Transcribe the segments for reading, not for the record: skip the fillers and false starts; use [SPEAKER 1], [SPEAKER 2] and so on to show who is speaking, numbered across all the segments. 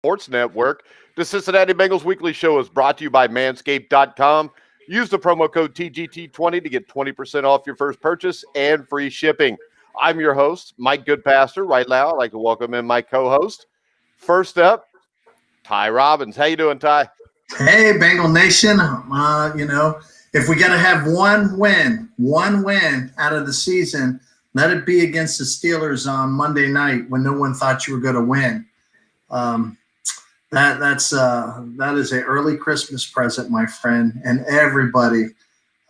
[SPEAKER 1] Sports Network. The Cincinnati Bengals Weekly Show is brought to you by Manscaped.com. Use the promo code TGT20 to get 20% off your first purchase and free shipping. I'm your host, Mike Goodpastor. Right now, I'd like to welcome in my co-host. First up, Ty Robbins. How you doing, Ty?
[SPEAKER 2] Hey, Bengal Nation. If we got to have one win out of the season, let it be against the Steelers on Monday night when no one thought you were going to win. That is an early Christmas present, my friend, and everybody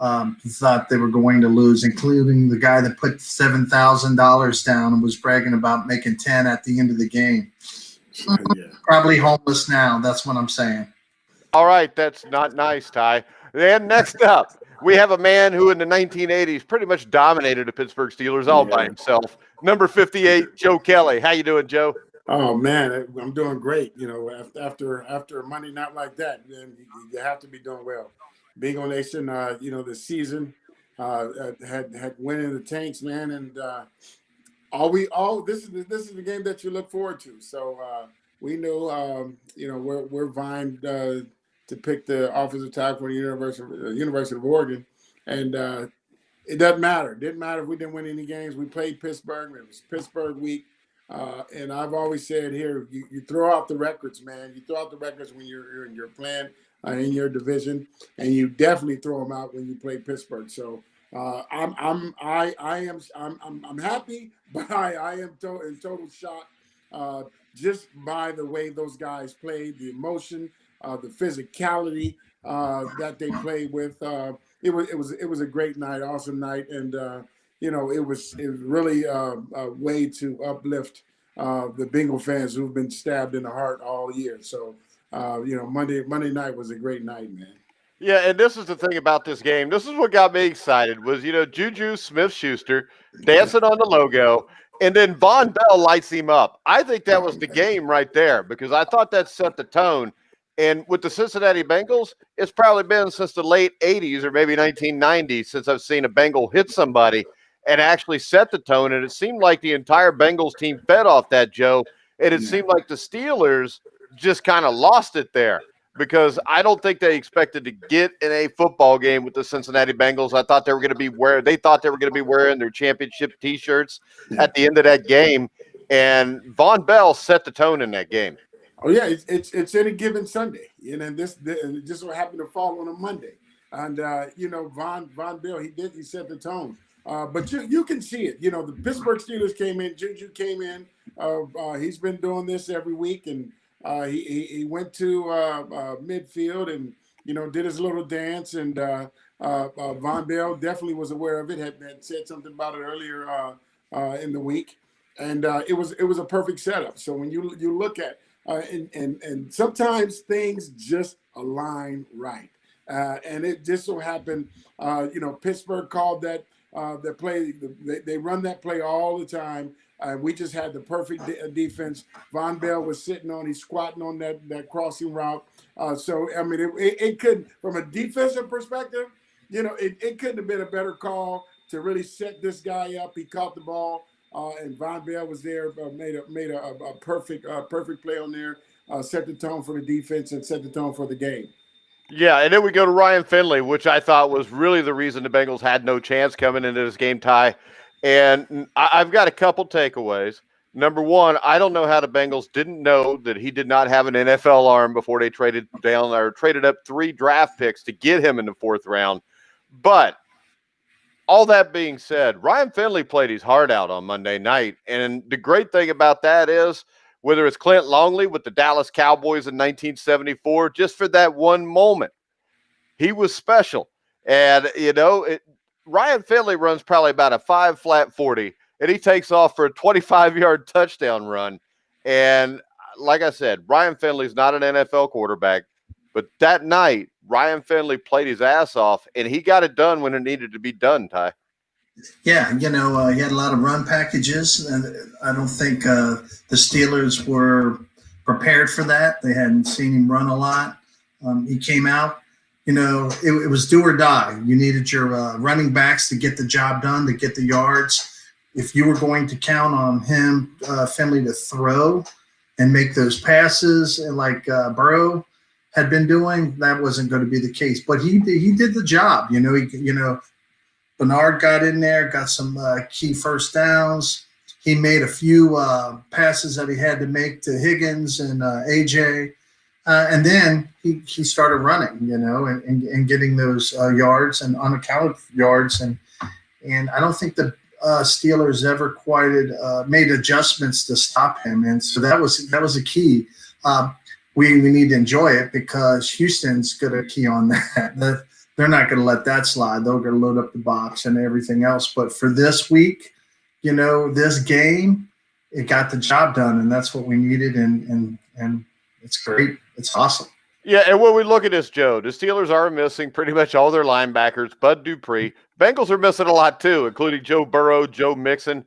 [SPEAKER 2] thought they were going to lose, including the guy that put $7,000 down and was bragging about making 10 at the end of the game. Yeah. Probably homeless now. That's what I'm saying.
[SPEAKER 1] All right, that's not nice, Ty. And next up, we have a man who in the 1980s pretty much dominated the Pittsburgh Steelers all by himself. Number 58, Joe Kelly. How you doing, Joe?
[SPEAKER 3] Oh man, I'm doing great. You know, after a Monday night like that, then you have to be doing well. Bengal Nation, the season had win in the tanks, man, and this is the game that you look forward to. So we knew, we're vying to pick the offensive tackle for the University of Oregon, and it doesn't matter. It didn't matter if we didn't win any games. We played Pittsburgh. It was Pittsburgh week. And I've always said here, you throw out the records, man. You throw out the records when you're playing in your division, and you definitely throw them out when you play Pittsburgh. So I'm happy, but I am in total shock just by the way those guys played, the emotion, the physicality that they played with. It was a great night, awesome night, and. It was really a way to uplift the Bengal fans who've been stabbed in the heart all year. So, Monday night was a great night, man.
[SPEAKER 1] Yeah, and this is the thing about this game. This is what got me excited was, Juju Smith-Schuster dancing on the logo, and then Von Bell lights him up. I think that was the game right there because I thought that set the tone. And with the Cincinnati Bengals, it's probably been since the late 80s or maybe 1990s since I've seen a Bengal hit somebody and actually set the tone. And it seemed like the entire Bengals team fed off that, Joe. And it seemed like the Steelers just kind of lost it there because I don't think they expected to get in a football game with the Cincinnati Bengals. I thought they were going to be wearing their championship T-shirts at the end of that game. And Von Bell set the tone in that game.
[SPEAKER 3] Oh yeah, it's any given Sunday, and this just so happened to fall on a Monday. And Von Bell, he set the tone. But you can see it. The Pittsburgh Steelers came in. Juju came in. He's been doing this every week, and he went to midfield and did his little dance. And Von Bell definitely was aware of it. Had said something about it earlier in the week, and it was a perfect setup. So when you look at and sometimes things just align right, and it just so happened. Pittsburgh called that. The play, they run that play all the time. We just had the perfect defense. Von Bell was he's squatting on that crossing route. So, I mean, it could, from a defensive perspective, it couldn't have been a better call to really set this guy up. He caught the ball, and Von Bell was there, made a perfect play on there, set the tone for the defense and set the tone for the game.
[SPEAKER 1] Yeah, and then we go to Ryan Finley, which I thought was really the reason the Bengals had no chance coming into this game, Ty. And I've got a couple takeaways. Number one, I don't know how the Bengals didn't know that he did not have an NFL arm before they traded up 3 draft picks to get him in the 4th round. But all that being said, Ryan Finley played his heart out on Monday night. And the great thing about that is, whether it's Clint Longley with the Dallas Cowboys in 1974, just for that one moment, he was special. And, Ryan Finley runs probably about a 5-flat 40, and he takes off for a 25-yard touchdown run. And like I said, Ryan Finley's not an NFL quarterback, but that night, Ryan Finley played his ass off, and he got it done when it needed to be done, Ty.
[SPEAKER 2] Yeah, he had a lot of run packages, and I don't think the Steelers were prepared for that. They hadn't seen him run a lot. He came out, it was do or die. You needed your running backs to get the job done, to get the yards. If you were going to count on him, Finley, to throw, and make those passes, and like Burrow had been doing, that wasn't going to be the case. But he did the job. Bernard got in there, got some key first downs. He made a few passes that he had to make to Higgins and AJ. And then he started running, and getting those yards and unaccounted yards. And I don't think the Steelers ever quite made adjustments to stop him. And so that was a key. We need to enjoy it because Houston's going to key on that. They're not going to let that slide. They're going to load up the box and everything else. But for this week, this game, it got the job done, and that's what we needed. And it's great. It's awesome.
[SPEAKER 1] Yeah, and when we look at this, Joe, the Steelers are missing pretty much all their linebackers. Bud Dupree. Bengals are missing a lot too, including Joe Burrow, Joe Mixon.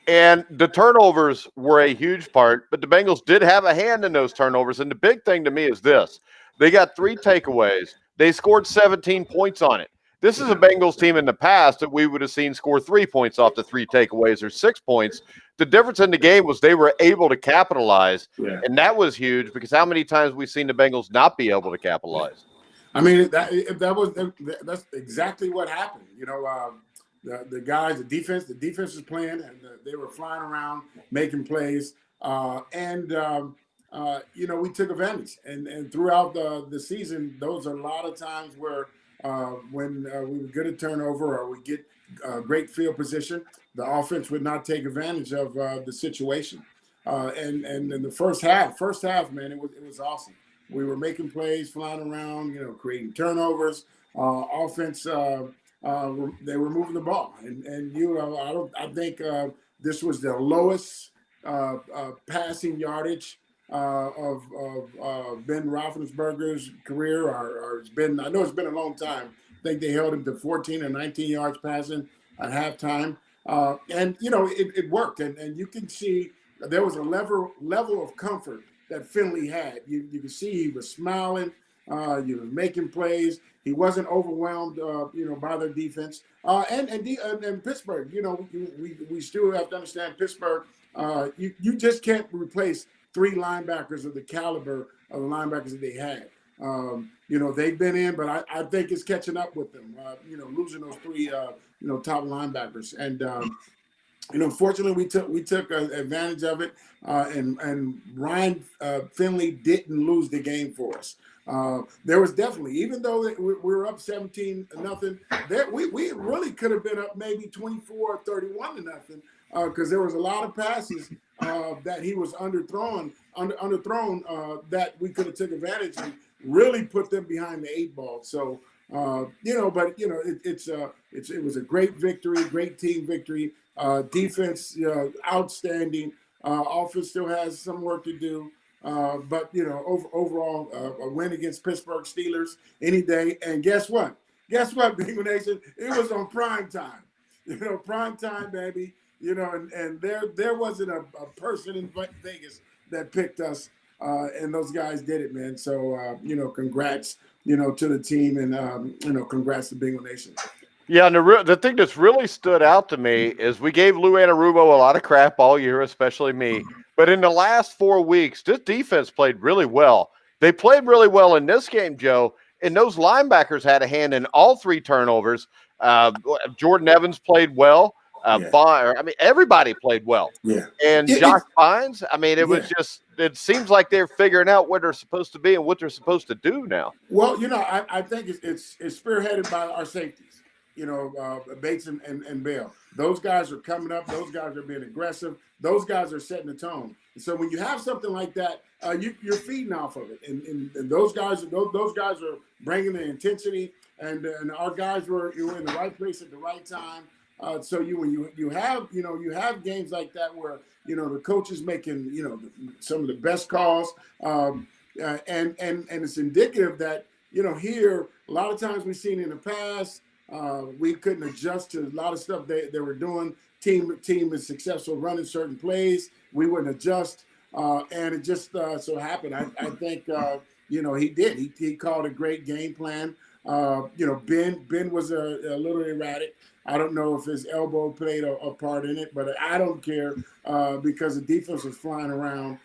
[SPEAKER 1] And the turnovers were a huge part, but the Bengals did have a hand in those turnovers. And the big thing to me is this. They got 3 takeaways. They scored 17 points on it. This is a Bengals team in the past that we would have seen score 3 points off the 3 takeaways or 6 points. The difference in the game was they were able to capitalize, and that was huge because how many times we've seen the Bengals not be able to capitalize?
[SPEAKER 3] I mean, that's exactly what happened. The guys, the defense was playing, and they were flying around making plays, we took advantage. And throughout the season, those are a lot of times where when we would get a turnover or we get great field position, the offense would not take advantage of the situation. And in the first half, man, it was awesome. We were making plays, flying around, creating turnovers. Offense, they were moving the ball, I think this was the lowest passing yardage of Ben Roethlisberger's career, or it's been. I know it's been a long time. I think they held him to 14 or 19 yards passing at halftime, and it worked. And you can see there was a level of comfort that Finley had. You can see he was smiling. He was making plays. He wasn't overwhelmed, by their defense. And Pittsburgh, we still have to understand Pittsburgh. You just can't replace 3 linebackers of the caliber of the linebackers that they had. They've been in, but I think it's catching up with them. Losing those 3, top linebackers, and fortunately we took advantage of it. And Ryan Finley didn't lose the game for us. There was definitely, even though we were up 17-0, we really could have been up maybe 24 or 31-0, because there was a lot of passes that he was underthrown that we could have took advantage and really put them behind the 8 ball. So it was a great victory, great team victory. Defense, outstanding. Offense still has some work to do. But overall, a win against Pittsburgh Steelers any day. And guess what? Bengal Nation? It was on prime time. Prime time, baby. And there wasn't a person in Vegas that picked us, and those guys did it, man. So congrats, to the team, and congrats to Bengal Nation.
[SPEAKER 1] Yeah, and the thing that's really stood out to me is we gave Lou Anarumo a lot of crap all year, especially me. But in the last 4 weeks, this defense played really well. They played really well in this game, Joe, and those linebackers had a hand in all 3 turnovers. Jordan Evans played well. Everybody played well.
[SPEAKER 3] Yeah.
[SPEAKER 1] And Josh Bynes, it was just, it seems like they're figuring out what they're supposed to be and what they're supposed to do now.
[SPEAKER 3] Well, I think it's spearheaded by our safeties. Bates and Bell. Those guys are coming up. Those guys are being aggressive. Those guys are setting the tone. And so when you have something like that, you're feeding off of it. And those guys are bringing the intensity. And our guys were in the right place at the right time. So you have games like that where the coach is making some of the best calls. And it's indicative that here a lot of times we've seen in the past. We couldn't adjust to a lot of stuff they were doing. Team is successful running certain plays. We wouldn't adjust, and it just so happened. I think he did. He called a great game plan. Ben was a little erratic. I don't know if his elbow played a part in it, but I don't care because the defense was flying around.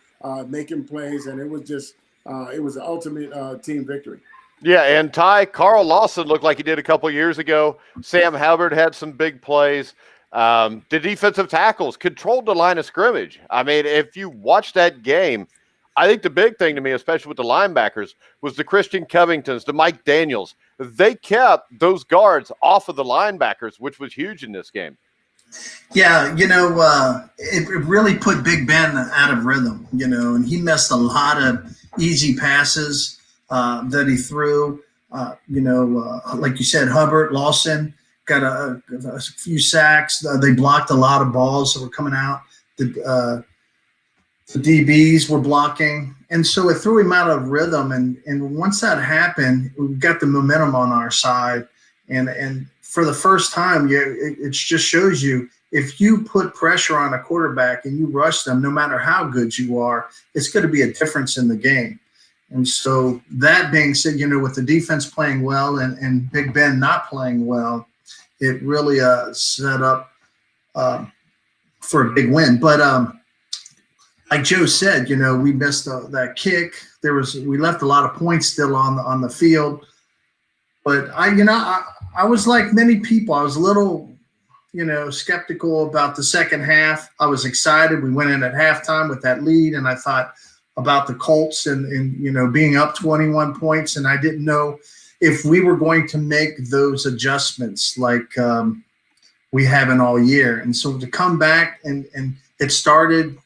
[SPEAKER 3] making plays, and it was just it was the ultimate team victory.
[SPEAKER 1] Yeah, and Carl Lawson looked like he did a couple years ago. Sam Hubbard had some big plays. The defensive tackles controlled the line of scrimmage. I mean, if you watch that game, I think the big thing to me, especially with the linebackers, was the Christian Covingtons, the Mike Daniels. They kept those guards off of the linebackers, which was huge in this game.
[SPEAKER 2] Yeah, it really put Big Ben out of rhythm, and he missed a lot of easy passes that he threw. Like you said, Hubbard, Lawson got a few sacks. They blocked a lot of balls that were coming out. The DBs were blocking. And so it threw him out of rhythm. And once that happened, we got the momentum on our side. And for the first time, it just shows you, if you put pressure on a quarterback and you rush them, no matter how good you are, it's going to be a difference in the game. And so that being said, with the defense playing well and Big Ben not playing well, it really set up for a big win. But like Joe said, we missed that kick. We left a lot of points still on the field. But I was like many people. I was a little, skeptical about the second half. I was excited. We went in at halftime with that lead, and I thought about the Colts and being up 21 points, and I didn't know if we were going to make those adjustments like we haven't all year. And so to come back and it started,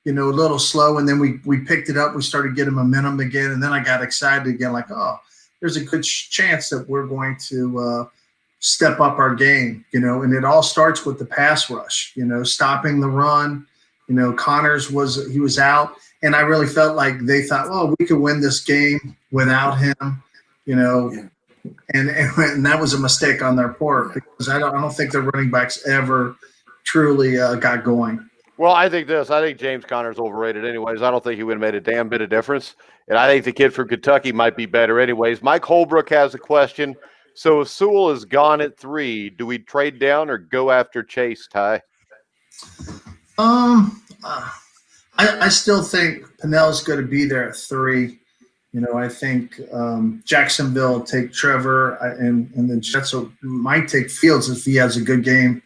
[SPEAKER 2] a little slow, and then we picked it up. We started getting momentum again, and then I got excited again, like, oh, there's a good chance that we're going to step up our game, and it all starts with the pass rush, stopping the run. Connors was out, and I really felt like they thought, well, we could win this game without him, and that was a mistake on their part, because I don't think their running backs ever truly got going.
[SPEAKER 1] Well, I think James Conner's overrated anyways. I don't think he would have made a damn bit of difference. And I think the kid from Kentucky might be better anyways. Mike Holbrook has a question. So if Sewell is gone at 3, do we trade down or go after Chase, Ty?
[SPEAKER 2] I still think Pennell's going to be there at 3. I think Jacksonville will take Trevor, and the Jets might take Fields if he has a good game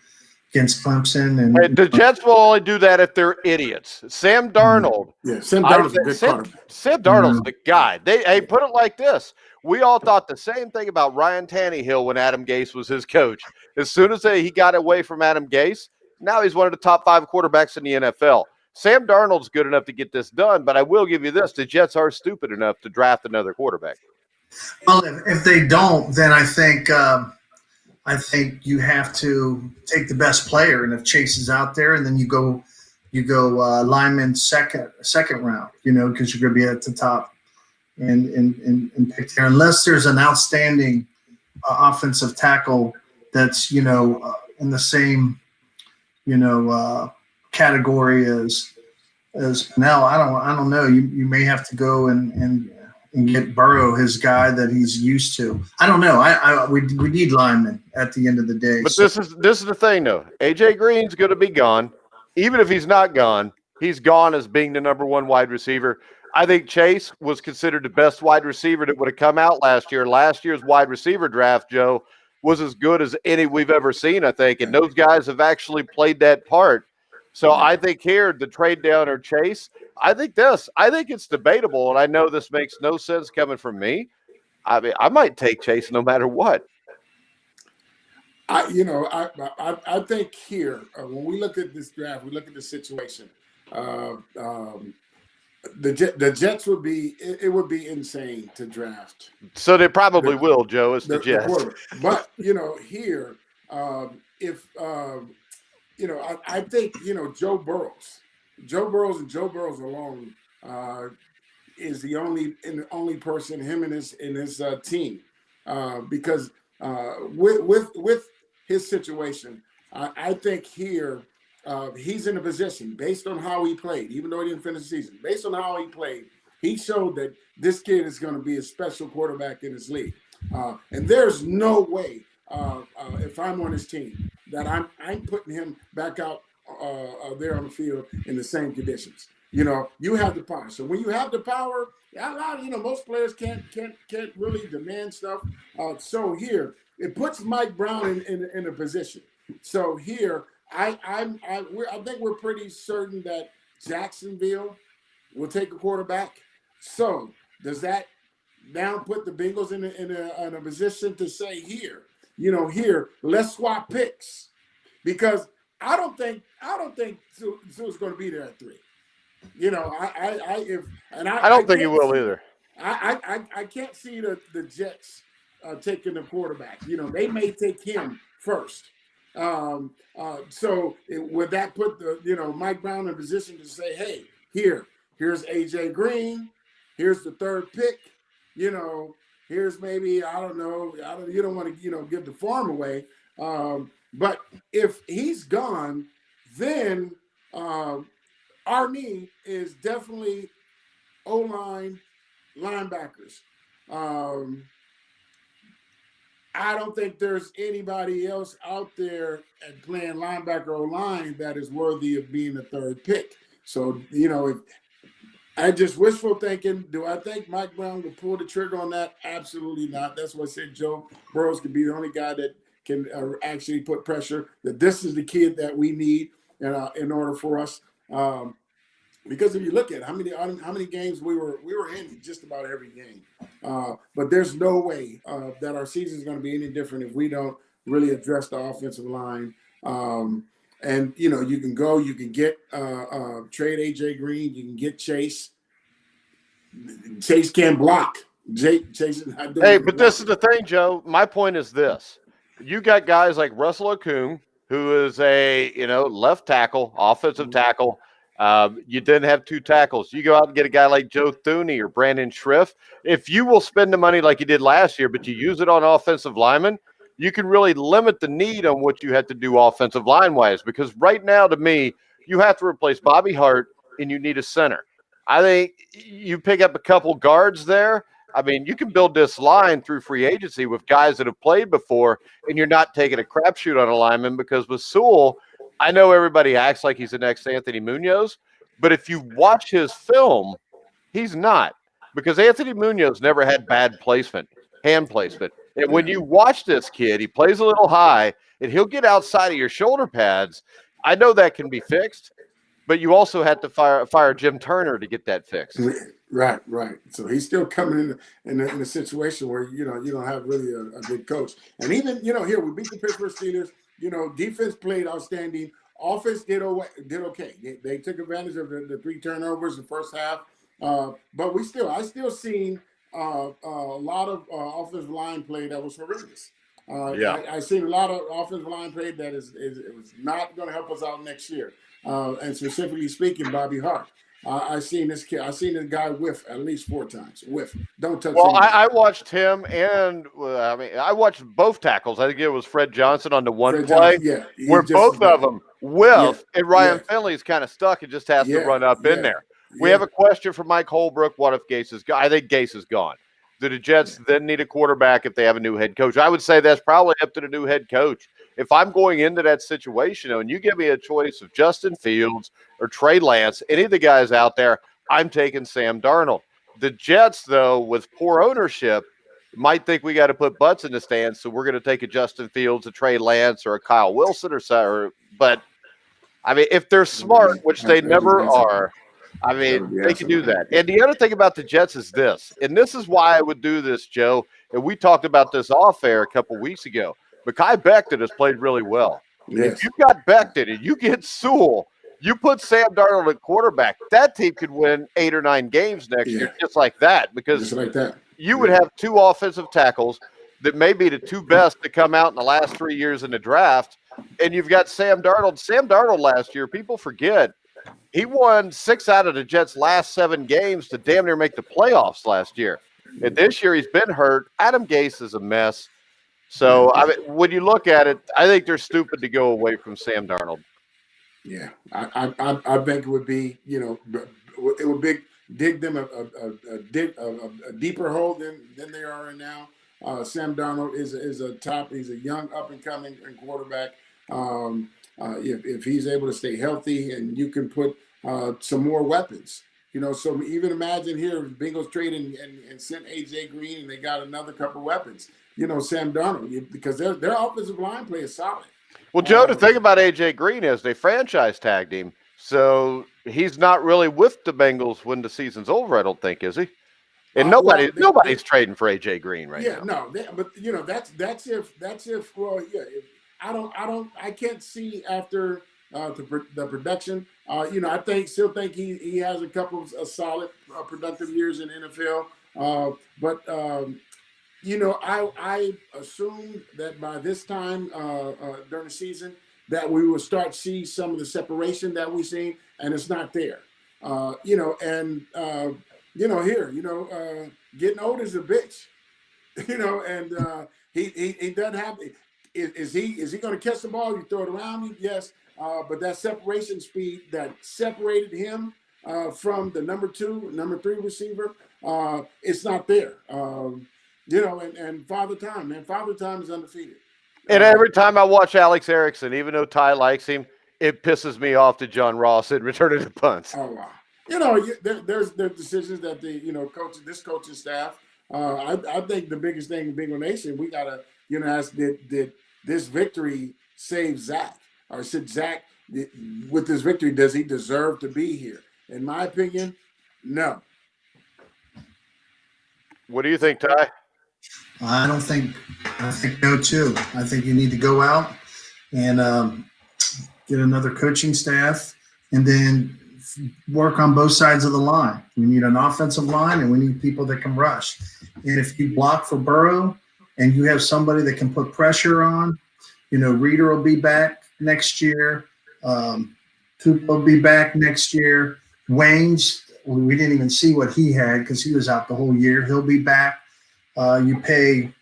[SPEAKER 2] against Clemson. And
[SPEAKER 1] the Jets will only do that if they're idiots. Sam Darnold.
[SPEAKER 3] Yeah, Sam Darnold's a good quarterback.
[SPEAKER 1] Sam Darnold's the guy. They put it like this. We all thought the same thing about Ryan Tannehill when Adam Gase was his coach. As soon as he got away from Adam Gase, now he's one of the top 5 quarterbacks in the NFL. Sam Darnold's good enough to get this done, but I will give you this. The Jets are stupid enough to draft another quarterback.
[SPEAKER 2] Well, if they don't, then I think you have to take the best player, and if Chase is out there, and then you go lineman second round, because you're going to be at the top and pick there, unless there's an outstanding offensive tackle that's in the same category as Pennell. I don't know. You may have to go and get Burrow, his guy that he's used to. I don't know. We need linemen at the end of the day.
[SPEAKER 1] But this is the thing, though. AJ Green's going to be gone. Even if he's not gone, he's gone as being the number 1 wide receiver. I think Chase was considered the best wide receiver that would have come out last year. Last year's wide receiver draft, Joe, was as good as any we've ever seen, I think. And those guys have actually played that part. So I think here, the trade down or Chase, I think it's debatable, and I know this makes no sense coming from me. I mean, I might take Chase no matter what.
[SPEAKER 3] I think here, when we look at this draft, we look at the situation. The Jets would be insane to draft. So
[SPEAKER 1] they probably will, Joe. It's the Jets.
[SPEAKER 3] But here, I think Joe Burrows alone is the only person, him and his team, because with his situation, I think here. He's in a position, based on how he played, even though he didn't finish the season, based on how he played, he showed that this kid is going to be a special quarterback in this league. And there's no way, if I'm on his team, that I'm putting him back out there on the field in the same conditions. You have the power. So when you have the power, a lot of, most players can't really demand stuff. So here it puts Mike Brown in a position. So here I think we're pretty certain that Jacksonville will take a quarterback. So does that now put the Bengals in a position to say here let's swap picks, because I don't think Sue's going to be there at 3.
[SPEAKER 1] I don't think he will either.
[SPEAKER 3] I can't see the Jets taking the quarterback. They may take him first. So would that put Mike Brown in a position to say, hey, here's AJ Green, here's the 3rd pick, here's maybe, I don't know, you don't want to give the farm away, but if he's gone, then our need is definitely O-line, linebackers. I don't think there's anybody else out there at playing linebacker or line that is worthy of being the 3rd pick. So, if I just wishful thinking, do I think Mike Brown will pull the trigger on that? Absolutely not. That's what I said. Joe Burrows could be the only guy that can actually put pressure, that this is the kid that we need in order for us. Because if you look at how many games we were in just about every game, but there's no way that our season is going to be any different if we don't really address the offensive line. And you can get trade AJ Green, you can get Chase. Chase can't block. Chase is not doing.
[SPEAKER 1] Hey, but this is the thing, Joe. My point is this: you got guys like Russell Okung, who is a left tackle, offensive tackle. You didn't have 2 tackles. You go out and get a guy like Joe Thuney or Brandon Schriff. If you will spend the money like you did last year, but you use it on offensive linemen, you can really limit the need on what you have to do offensive line-wise. Because right now, to me, you have to replace Bobby Hart, and you need a center. I think you pick up a couple guards there. I mean, you can build this line through free agency with guys that have played before, and you're not taking a crapshoot on a lineman, because with Sewell, I know everybody acts like he's the next Anthony Munoz, but if you watch his film, he's not, because Anthony Munoz never had bad placement, hand placement. And when you watch this kid, he plays a little high, and he'll get outside of your shoulder pads. I know that can be fixed, but you also had to fire Jim Turner to get that fixed.
[SPEAKER 3] Right. So he's still coming in a situation where you don't have really a good coach. And even here we beat the Pittsburgh Steelers. Defense played outstanding. Offense did okay. They took advantage of the 3 turnovers in the first half. But I still seen a lot of offensive line play that was horrendous. I seen a lot of offensive line play that it was not going to help us out next year. And specifically speaking, Bobby Hart. I seen this guy whiff at least 4 times. Whiff. Don't touch him.
[SPEAKER 1] Well, I watched him, and I watched both tackles. I think it was Fred Johnson on the one play where both of them whiff, and Ryan Finley's kind of stuck and just has to run up in there. We have a question from Mike Holbrook. What if Gase is gone? I think Gase is gone. Do the Jets then need a quarterback if they have a new head coach? I would say that's probably up to the new head coach. If I'm going into that situation, and you give me a choice of Justin Fields or Trey Lance, any of the guys out there, I'm taking Sam Darnold. The Jets, though, with poor ownership, might think we got to put butts in the stands, so we're going to take a Justin Fields, a Trey Lance, or a Kyle Wilson but I mean, if they're smart, which they never are, I mean, they can do that. And the other thing about the Jets is this, and this is why I would do this, Joe, and we talked about this off air a couple weeks ago. Mekhi Becton has played really well.
[SPEAKER 3] Yes.
[SPEAKER 1] If you got Becton and you get Sewell, you put Sam Darnold at quarterback, that team could win 8 or 9 games next year just like that, because you would have 2 offensive tackles that may be the 2 best to come out in the last 3 years in the draft, and you've got Sam Darnold. Sam Darnold last year, people forget, he won 6 out of the Jets' last 7 games to damn near make the playoffs last year. And this year he's been hurt. Adam Gase is a mess. So, I mean, when you look at it, I think they're stupid to go away from Sam Darnold.
[SPEAKER 3] Yeah, I think it would be, it would dig them a deeper hole than they are in now. Sam Darnold is he's a young up and coming quarterback. If he's able to stay healthy, and you can put some more weapons. So even imagine here, Bengals traded and sent AJ Green, and they got another couple weapons. Sam Darnold, because their offensive line play is solid.
[SPEAKER 1] Well, Joe, the thing about AJ Green is they franchise tagged him, so he's not really with the Bengals when the season's over. I don't think, is he? And nobody's trading for AJ Green right now.
[SPEAKER 3] Yeah, no, but that's if I can't see after the production. I still think he has a couple of solid productive years in NFL. I assumed that by this time during the season that we will start see some of the separation that we've seen, and it's not there. Getting old is a bitch. And he doesn't have. Is he going to catch the ball? You throw it around him, yes. But that separation speed that separated him from the number 2, number 3 receiver, it's not there. And Father Time is undefeated.
[SPEAKER 1] And every time I watch Alex Erickson, even though Ty likes him, it pisses me off that John Ross had returned the punts.
[SPEAKER 3] Oh wow! There's decisions that this coaching staff. I think the biggest thing in Bengal Nation, we gotta ask, did this victory save Zach, or should Zach, with this victory, does he deserve to be here? In my opinion, no.
[SPEAKER 1] What do you think, Ty?
[SPEAKER 2] I think no too. I think you need to go out and get another coaching staff, and then work on both sides of the line. We need an offensive line, and we need people that can rush. And if you block for Burrow and you have somebody that can put pressure on, Reader will be back next year. Cooper will be back next year. Wayne's, we didn't even see what he had because he was out the whole year. He'll be back. You pay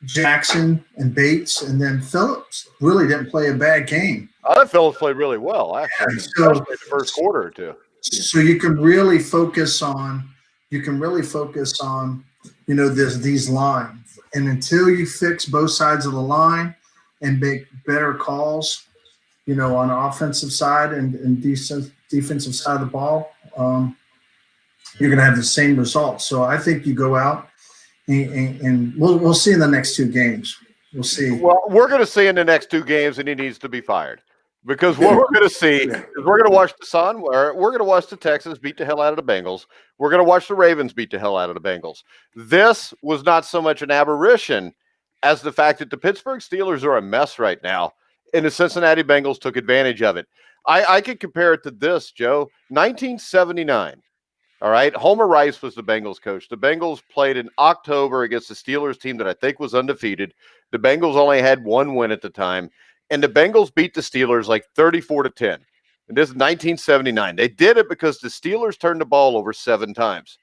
[SPEAKER 2] Jackson and Bates, and then Phillips really didn't play a bad game.
[SPEAKER 1] I thought Phillips played really well, actually, especially the first quarter or two.
[SPEAKER 2] So you can really focus on, these lines. And until you fix both sides of the line and make better calls, on the offensive side and defensive side of the ball, you're going to have the same results. So I think you go out and we'll see in the next 2 games. We'll see.
[SPEAKER 1] Well, we're going to see in the next 2 games, and he needs to be fired. Because what we're going to see is we're going to watch we're going to watch the Texans beat the hell out of the Bengals. We're going to watch the Ravens beat the hell out of the Bengals. This was not so much an aberration as the fact that the Pittsburgh Steelers are a mess right now, and the Cincinnati Bengals took advantage of it. I could compare it to this, Joe. 1979. All right. Homer Rice was the Bengals coach. The Bengals played in October against the Steelers team that I think was undefeated. The Bengals only had 1 win at the time. And the Bengals beat the Steelers like 34-10. And this is 1979. They did it because the Steelers turned the ball over 7 times.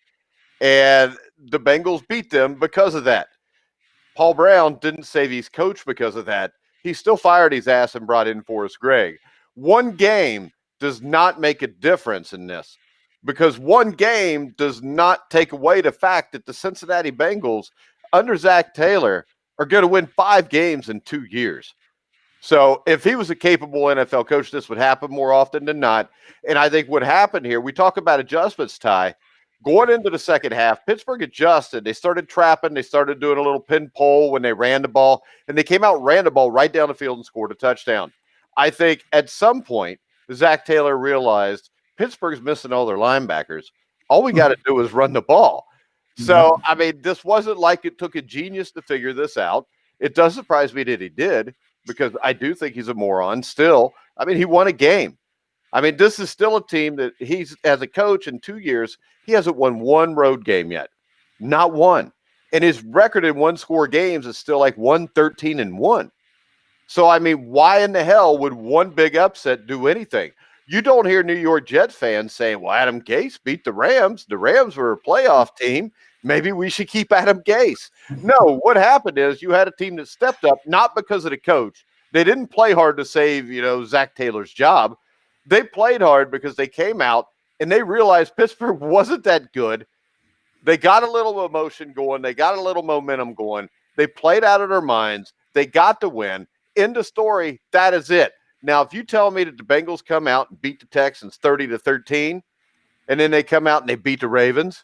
[SPEAKER 1] And the Bengals beat them because of that. Paul Brown didn't save his coach because of that. He still fired his ass and brought in Forrest Gregg. 1 game does not make a difference in this, because 1 game does not take away the fact that the Cincinnati Bengals under Zach Taylor are going to win 5 games in 2 years. So if he was a capable NFL coach, this would happen more often than not. And I think what happened here, we talk about adjustments, Ty. Going into the second half, Pittsburgh adjusted. They started trapping. They started doing a little pin pull when they ran the ball. And they came out and ran the ball right down the field and scored a touchdown. I think at some point, Zach Taylor realized Pittsburgh's missing all their linebackers. All we got to do is run the ball. So, I mean, this wasn't like it took a genius to figure this out. It does surprise me that he did, because I do think he's a moron still. I mean, he won a game. I mean, this is still a team that he's, as a coach in 2 years, he hasn't won 1 road game yet. Not 1. And his record in 1-score games is still like 113-1. So, I mean, why in the hell would 1 big upset do anything? You don't hear New York Jets fans saying, well, Adam Gase beat the Rams. The Rams were a playoff team. Maybe we should keep Adam Gase. No, what happened is you had a team that stepped up, not because of the coach. They didn't play hard to save, Zach Taylor's job. They played hard because they came out and they realized Pittsburgh wasn't that good. They got a little emotion going. They got a little momentum going. They played out of their minds. They got the win. End of story. That is it. Now, if you tell me that the Bengals come out and beat the Texans 30-13, and then they come out and they beat the Ravens,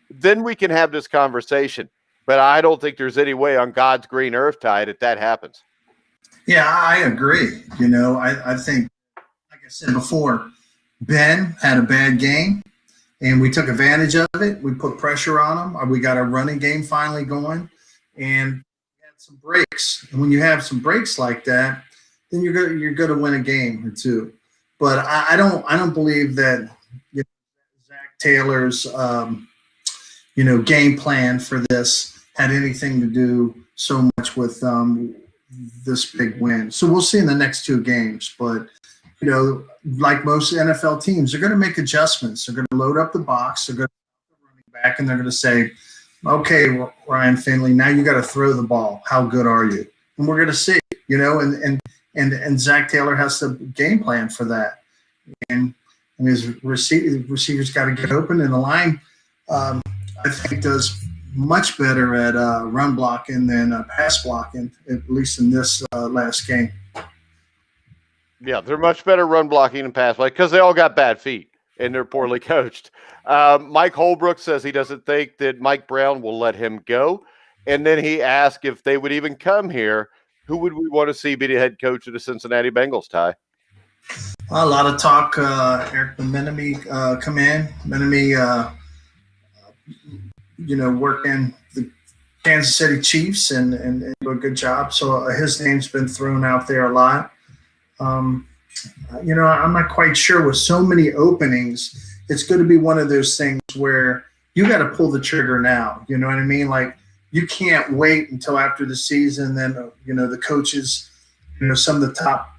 [SPEAKER 1] then we can have this conversation. But I don't think there's any way on God's green earth, Ty, that happens.
[SPEAKER 2] Yeah, I agree. I think, like I said before, Ben had a bad game, and we took advantage of it. We put pressure on him. We got our running game finally going, and we had some breaks. And when you have some breaks like that, then you're going to win a game or two. But I don't believe that Zach Taylor's game plan for this had anything to do so much with this big win. So we'll see in the next two games. But like most NFL teams, they're going to make adjustments. They're going to load up the box. They're going to running back, and they're going to say, "Okay, Ryan Finley, now you got to throw the ball. How good are you?" And we're going to see. And Zach Taylor has the game plan for that. And his receivers got to get open, and the line, I think, does much better at run blocking than pass blocking, at least in this last game.
[SPEAKER 1] Yeah, they're much better run blocking and pass blocking because they all got bad feet and they're poorly coached. Mike Holbrook says he doesn't think that Mike Brown will let him go. And then he asked if they would even come here, who would we want to see be the head coach of the Cincinnati Bengals, Ty?
[SPEAKER 2] A lot of talk. Eric Bieniemy come in. Bieniemy, working the Kansas City Chiefs and do a good job. So his name's been thrown out there a lot. I'm not quite sure with so many openings. It's going to be one of those things where you got to pull the trigger now. You know what I mean? Like, you can't wait until after the season. Then, the coaches, some of the top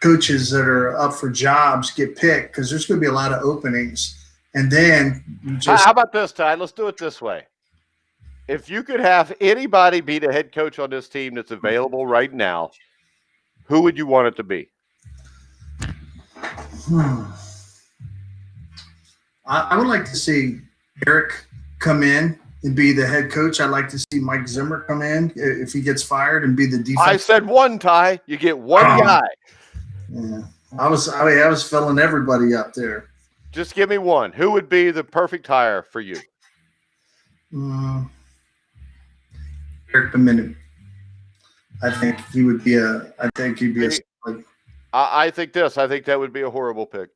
[SPEAKER 2] coaches that are up for jobs get picked because there's going to be a lot of openings. And then
[SPEAKER 1] how about this, Ty? Let's do it this way. If you could have anybody be the head coach on this team that's available right now, who would you want it to be?
[SPEAKER 2] I would like to see Eric come in and be the head coach. I'd like to see Mike Zimmer come in if he gets fired and be the defense.
[SPEAKER 1] I said one, Ty. You get one guy.
[SPEAKER 2] Yeah, I was filling everybody up there.
[SPEAKER 1] Just give me one. Who would be the perfect hire for you?
[SPEAKER 2] Eric Bieniemy. I think he would be a. I think he'd be a.
[SPEAKER 1] I think this. I think that would be a horrible pick.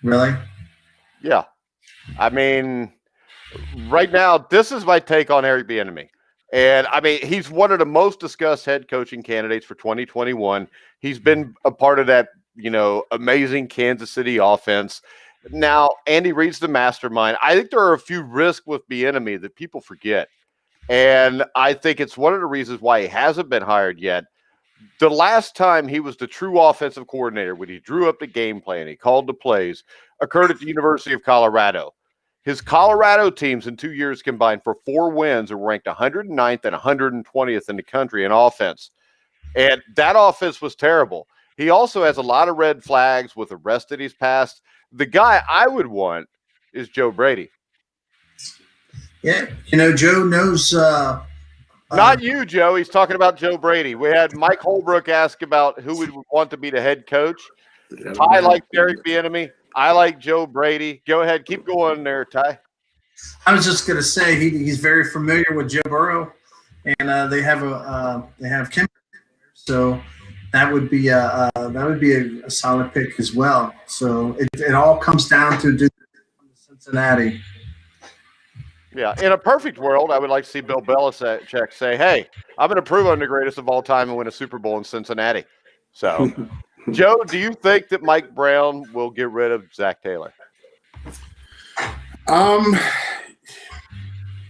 [SPEAKER 2] Really?
[SPEAKER 1] Yeah. I mean, right now, this is my take on Eric Bieniemy. And, I mean, he's one of the most discussed head coaching candidates for 2021. He's been a part of that, amazing Kansas City offense. Now, Andy Reid's the mastermind. I think there are a few risks with Bieniemy that people forget. And I think it's one of the reasons why he hasn't been hired yet. The last time he was the true offensive coordinator, when he drew up the game plan, he called the plays, occurred at the University of Colorado. His Colorado teams in 2 years combined for 4 wins and ranked 109th and 120th in the country in offense. And that offense was terrible. He also has a lot of red flags with arrests that he's passed. The guy I would want is Joe Brady.
[SPEAKER 2] Yeah, Joe knows.
[SPEAKER 1] Not you, Joe. He's talking about Joe Brady. We had Mike Holbrook ask about who would want to be the head coach. Ty likes Eric Bieniemy. I like Joe Brady. Go ahead. Keep going there, Ty.
[SPEAKER 2] I was just going to say he's very familiar with Joe Burrow, and they have chemistry. So that would be a solid pick as well. So it all comes down to Cincinnati.
[SPEAKER 1] Yeah, in a perfect world, I would like to see Bill Belichick say, "Hey, I'm going to prove I'm the greatest of all time and win a Super Bowl in Cincinnati." So, Joe, do you think that Mike Brown will get rid of Zach Taylor?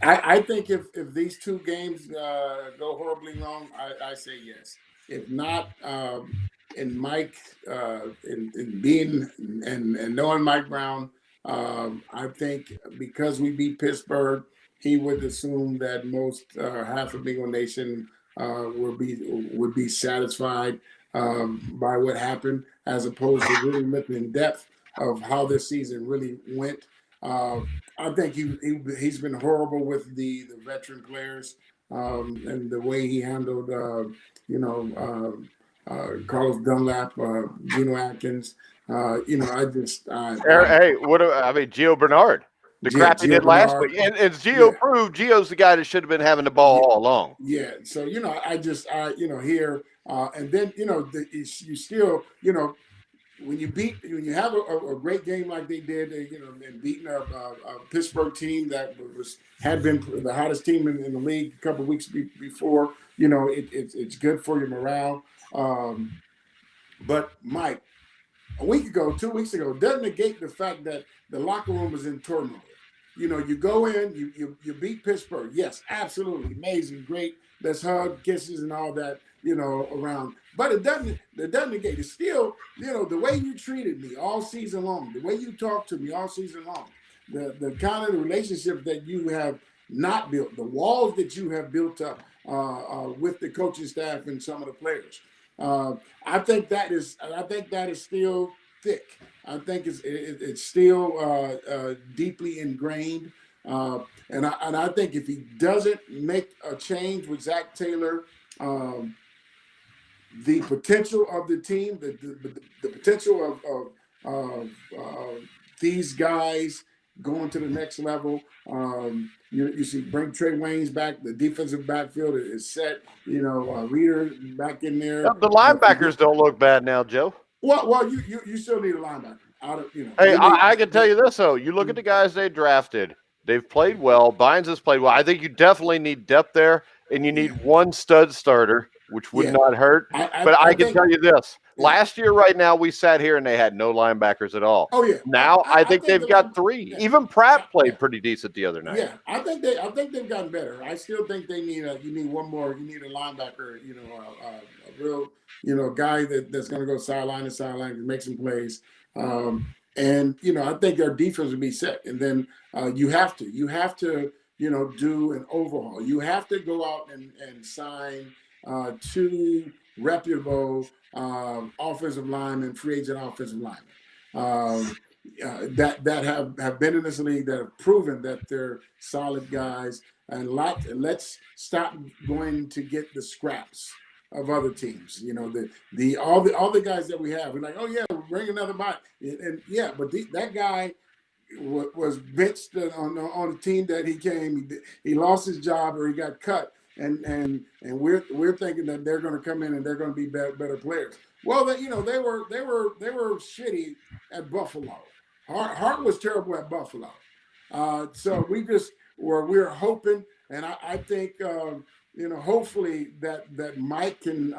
[SPEAKER 3] I think if these two games go horribly wrong, I say yes. If not, and Mike, in being and knowing Mike Brown, I think because we beat Pittsburgh, he would assume that most half of Bengal Nation would be satisfied by what happened, as opposed to really looking in depth of how this season really went. I think he's been horrible with the veteran players and the way he handled Carlos Dunlap, Geno Atkins.
[SPEAKER 1] Hey, I mean, Gio Bernard, the crap he
[SPEAKER 3] Gio
[SPEAKER 1] did last
[SPEAKER 3] Bernard.
[SPEAKER 1] week, and Gio
[SPEAKER 3] Yeah.
[SPEAKER 1] proved Gio's the guy that should have been having the ball all along.
[SPEAKER 3] Yeah. So here, and then you still when you have a great game like they did, and beating a Pittsburgh team that had been the hottest team in the league a couple of weeks before, it's good for your morale. But Mike, a week ago, 2 weeks ago, doesn't negate the fact that the locker room was in turmoil. You go in, you beat Pittsburgh. Yes, absolutely, amazing, great. Let's hug, kisses, and all that, around. But it doesn't negate. It's still, the way you treated me all season long, the way you talked to me all season long, the kind of relationship that you have not built, the walls that you have built up with the coaching staff and some of the players. I think that is still thick. I think it's still deeply ingrained, and I think if he doesn't make a change with Zach Taylor, the potential of the team, the potential of these guys going to the next level. You see, bring Trey Waynes back. The defensive backfield is set. Reader back in there.
[SPEAKER 1] The linebackers don't look bad now, Joe.
[SPEAKER 3] Well, you still need a linebacker.
[SPEAKER 1] Hey, I can tell you this though. You look at the guys they drafted; they've played well. Bynes has played well. I think you definitely need depth there, and you need one stud starter, which would not hurt. I can tell you this: last year, right now, we sat here and they had no linebackers at all.
[SPEAKER 3] Oh yeah.
[SPEAKER 1] Now I think they've got three. Yeah. Even Pratt played pretty decent the other night.
[SPEAKER 3] Yeah, I think they've gotten better. I still think they need you need one more. You need a linebacker. A real guy that's going to go sideline to sideline and make some plays. And I think their defense will be set. And then you have to do an overhaul. You have to go out and sign 2 reputable offensive linemen, free agent offensive linemen that have been in this league, that have proven that they're solid guys. And let's stop going to get the scraps of other teams. All the guys that we have, we're like, oh yeah, we'll bring another body, and yeah, but that guy was benched on the team that he came. He lost his job or he got cut, and we're thinking that they're going to come in and they're going to be better players. Well, they were shitty at Buffalo. Hart was terrible at Buffalo. So we're hoping, and I think. Hopefully that Mike can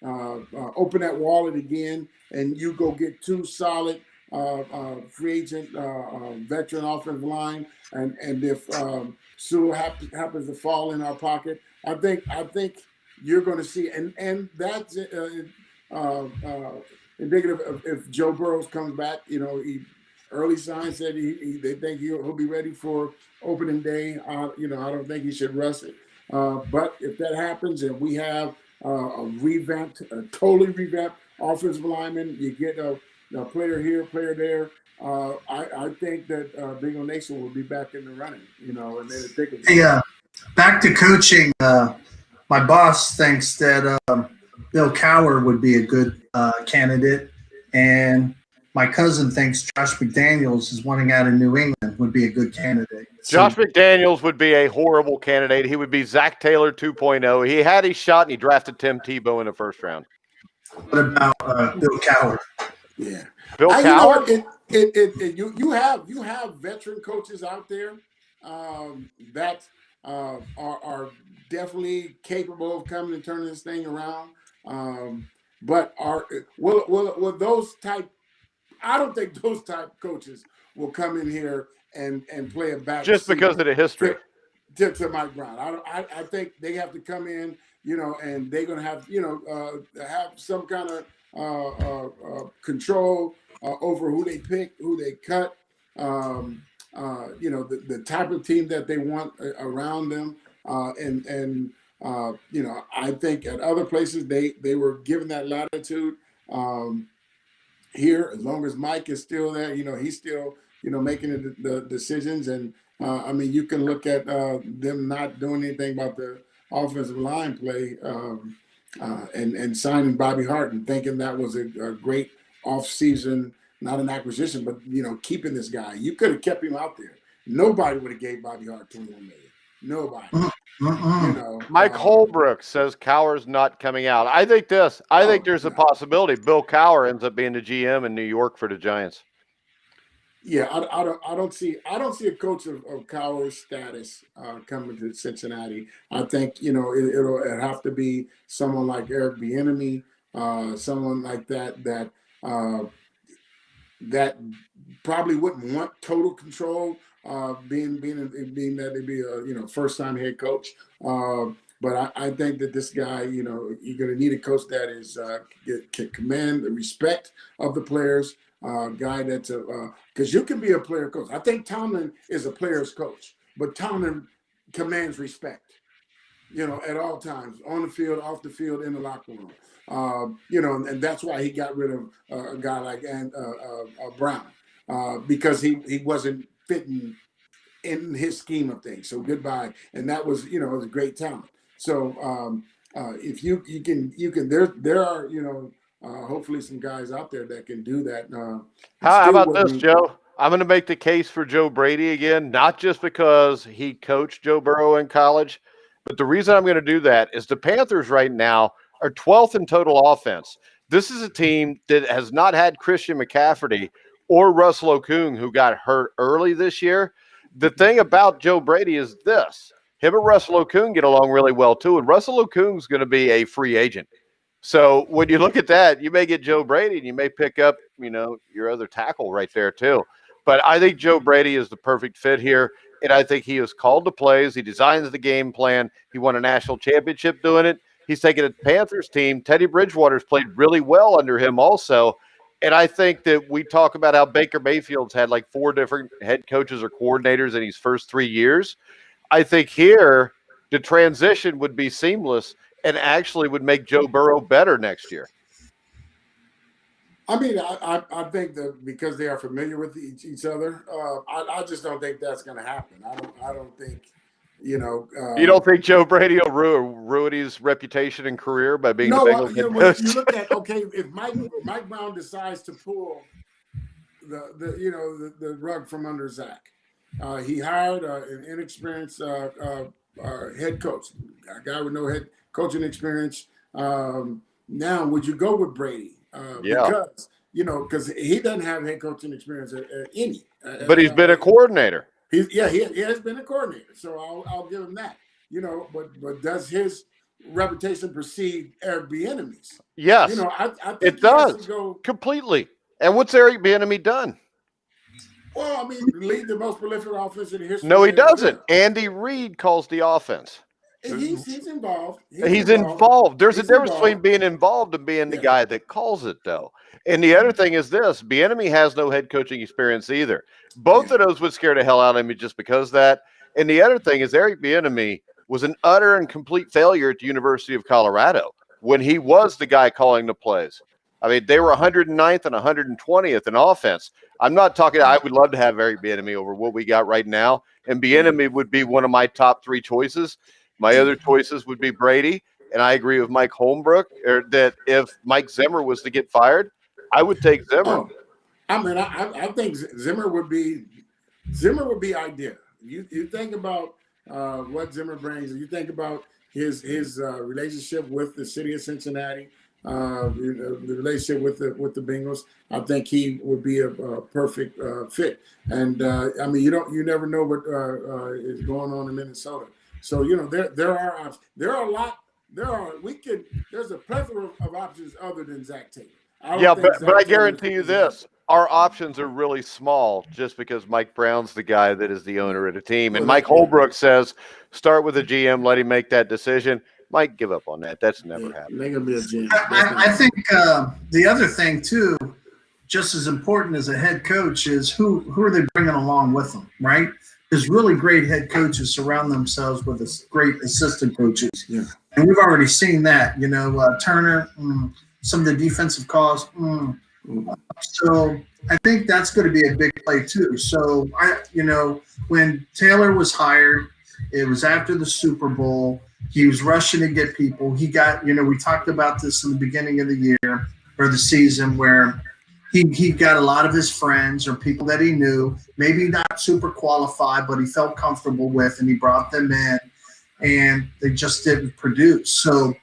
[SPEAKER 3] open that wallet again, and you go get 2 solid free agent veteran offensive line, and if Sewell happens to fall in our pocket, I think you're going to see, and that's indicative of if Joe Burrows comes back. Early signs said they think he'll be ready for opening day. I don't think he should rush it. But if that happens and we have a totally revamped offensive lineman, you get a player here, player there. I think that Bengal Nation will be back in the running, and then take it.
[SPEAKER 2] Hey, back to coaching. My boss thinks that Bill Cowher would be a good candidate, and my cousin thinks Josh McDaniels is wanting out of New England would be a good candidate.
[SPEAKER 1] Josh McDaniels would be a horrible candidate. He would be Zach Taylor 2.0. He had his shot, and he drafted Tim Tebow in the first round.
[SPEAKER 2] What about Bill Cowher?
[SPEAKER 3] Yeah,
[SPEAKER 1] Bill Cowher.
[SPEAKER 3] You have veteran coaches out there that are definitely capable of coming and turning this thing around. But will those type? I don't think those type coaches will come in here and play a back
[SPEAKER 1] just because of the history
[SPEAKER 3] to Mike Brown. I think they have to come in, and they're going to have have some kind of control over who they pick, who they cut, the type of team that they want around them, and I think at other places they were given that latitude. Here, as long as Mike is still there, he's still, making the decisions. And you can look at them not doing anything about the offensive line play. and signing Bobby Hart and thinking that was a great offseason, not an acquisition, but keeping this guy. You could have kept him out there. Nobody would have gave Bobby Hart $21 million. Nobody.
[SPEAKER 1] Mike Holbrook says Cowher's not coming out. I think this. I think there's a possibility Bill Cowher ends up being the GM in New York for the Giants.
[SPEAKER 3] Yeah, I don't see a coach of Cowher's status coming to Cincinnati. I think it'll have to be someone like Eric Bieniemy, someone like that probably wouldn't want total control, being that they'd be a first time head coach. But I think that this guy, you're going to need a coach that is can command the respect of the players. Guy that's because you can be a player coach. I think Tomlin is a player's coach, but Tomlin commands respect, at all times, on the field, off the field, in the locker room. And that's why he got rid of a guy like Brown, because he wasn't fitting in his scheme of things. So goodbye. And that was, it was a great talent. So if you can, there are, hopefully some guys out there that can do that.
[SPEAKER 1] How about this, Joe? I'm going to make the case for Joe Brady again, not just because he coached Joe Burrow in college, but the reason I'm going to do that is the Panthers right now are 12th in total offense. This is a team that has not had Christian McCaffrey or Russell Okung, who got hurt early this year. The thing about Joe Brady is this. Him and Russell Okung get along really well, too, and Russell Okung's going to be a free agent. So when you look at that, you may get Joe Brady and you may pick up, your other tackle right there too. But I think Joe Brady is the perfect fit here. And I think he is called the plays. He designs the game plan. He won a national championship doing it. He's taken a Panthers team. Teddy Bridgewater's played really well under him also. And I think that we talk about how Baker Mayfield's had like 4 different head coaches or coordinators in his first 3 years. I think here the transition would be seamless and actually would make Joe Burrow better next year.
[SPEAKER 3] I mean, I think that because they are familiar with each other, I just don't think that's going to happen. I don't think, you
[SPEAKER 1] don't think Joe Brady will ruin his reputation and career by being the Bengals head coach?
[SPEAKER 3] You look at, if Mike Brown decides to pull the rug from under Zach, he hired an inexperienced head coach, a guy with no head coaching experience. Now, would you go with Brady? Because he doesn't have head coaching experience at any.
[SPEAKER 1] But he's been a coordinator.
[SPEAKER 3] He has been a coordinator, so I'll give him that. But does his reputation precede Eric Bieniemy's?
[SPEAKER 1] Yes,
[SPEAKER 3] I think
[SPEAKER 1] it does completely. And what's Eric Bieniemy done?
[SPEAKER 3] Well, I mean, lead the most prolific offense in history.
[SPEAKER 1] No, he doesn't. Andy Reid calls the offense.
[SPEAKER 3] He's involved.
[SPEAKER 1] He's involved. There's a difference between being involved and being the guy that calls it, though. And the other thing is this: Bieniemy has no head coaching experience either. Both of those would scare the hell out of me just because of that. And the other thing is Eric Bieniemy was an utter and complete failure at the University of Colorado when he was the guy calling the plays. I mean, they were 109th and 120th in offense. I'm not talking. I would love to have Eric Bieniemy over what we got right now, and Bieniemy would be one of my top 3 choices. My other choices would be Brady, and I agree with Mike Holbrook that if Mike Zimmer was to get fired, I would take Zimmer.
[SPEAKER 3] I mean, I think Zimmer would be ideal. You think about what Zimmer brings, and you think about his relationship with the city of Cincinnati, the relationship with the Bengals. I think he would be a perfect fit. And I mean, you never know what is going on in Minnesota. So there are options. There's a plethora of options other than Zach Taylor.
[SPEAKER 1] But I guarantee you this: our options are really small, just because Mike Brown's the guy that is the owner of the team, and Mike Holbrook says start with a GM, let him make that decision. Mike, give up on that. That's never happened.
[SPEAKER 3] They're gonna be a GM.
[SPEAKER 2] I think the other thing too, just as important as a head coach, is who are they bringing along with them, right? Because really great head coaches surround themselves with great assistant coaches.
[SPEAKER 3] Yeah. And
[SPEAKER 2] we've already seen that, Turner, some of the defensive calls. So I think that's going to be a big play too. So when Taylor was hired, It was after the Super Bowl. He was rushing to get people. He got, we talked about this in the beginning of the year or the season where he got a lot of his friends or people that he knew, maybe not super qualified, but he felt comfortable with, and he brought them in, and they just didn't produce. So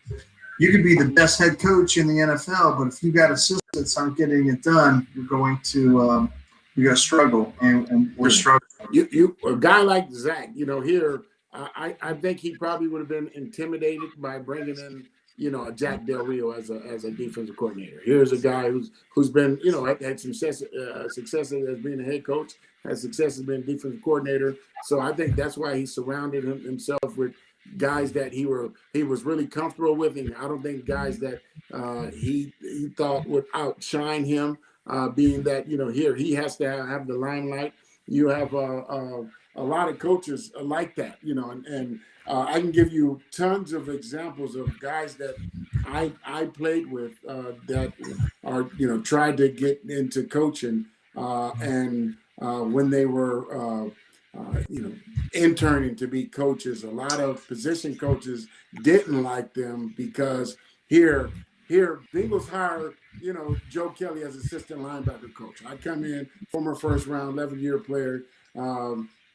[SPEAKER 2] you could be the best head coach in the NFL, but if you got assistants aren't getting it done, you're going to struggle, and we're struggling.
[SPEAKER 3] You a guy like Zach, here, I think he probably would have been intimidated by bringing in, a Jack Del Rio as a defensive coordinator. Here's a guy who's been, had some success as being a head coach, has success as being a defensive coordinator. So I think that's why he surrounded himself with guys that he was really comfortable with, and I don't think guys that he thought would outshine him. Being that here he has to have the limelight. You have a lot of coaches like that, and I can give you tons of examples of guys that I played with that are tried to get into coaching, and when they were interning to be coaches, a lot of position coaches didn't like them because here Bengals hire Joe Kelly as assistant linebacker coach. I come in, former first round, 11-year player,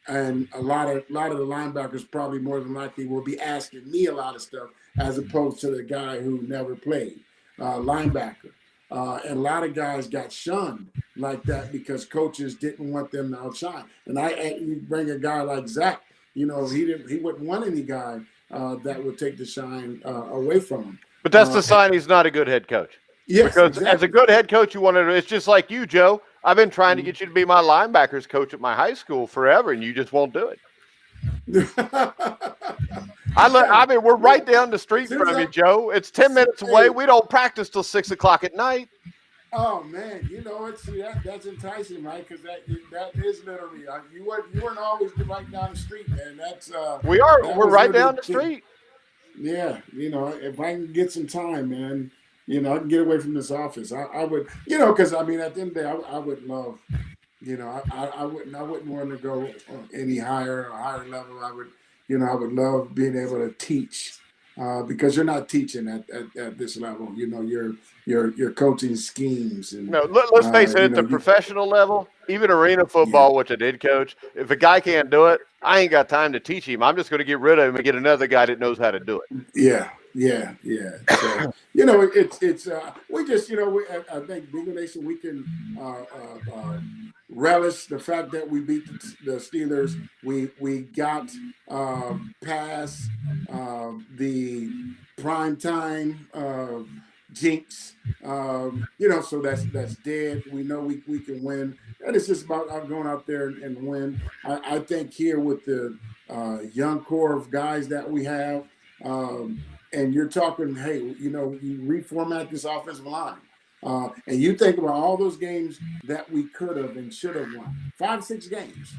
[SPEAKER 3] and a lot of the linebackers probably more than likely will be asking me a lot of stuff as opposed to the guy who never played linebacker. And a lot of guys got shunned like that because coaches didn't want them to outshine. And you bring a guy like Zach, he wouldn't want any guy that would take the shine away from him.
[SPEAKER 1] But that's the sign he's not a good head coach.
[SPEAKER 3] Yes,
[SPEAKER 1] because
[SPEAKER 3] exactly.
[SPEAKER 1] As a good head coach, you want to. It's just like you, Joe. I've been trying to get you to be my linebackers coach at my high school forever, and you just won't do it. I mean, we're right down the street from you, Joe. It's 10 minutes away. We don't practice till 6 o'clock at night.
[SPEAKER 3] Oh man, that's enticing, right? Because that is literally you weren't always right down the street, man. That's
[SPEAKER 1] we're right down the street.
[SPEAKER 3] Yeah, if I can get some time, man, I can get away from this office. I would, because I mean, at the end of the day, I would love, I wouldn't want to go any higher level. I would love being able to teach, because you're not teaching at this level. You're coaching schemes. And
[SPEAKER 1] no, let's face it, at the professional level, even arena football, which I did coach, if a guy can't do it, I ain't got time to teach him. I'm just going to get rid of him and get another guy that knows how to do it.
[SPEAKER 3] Yeah. So, it's we just, I think Bengal Nation, we can relish the fact that we beat the Steelers. We got past the prime time jinx, so that's dead. We know we can win, and it's just about going out there and win. I think here with the young core of guys that we have, and you're talking, hey, you reformat this offensive line, and you think about all those games that we could have and should have won, 5-6 games.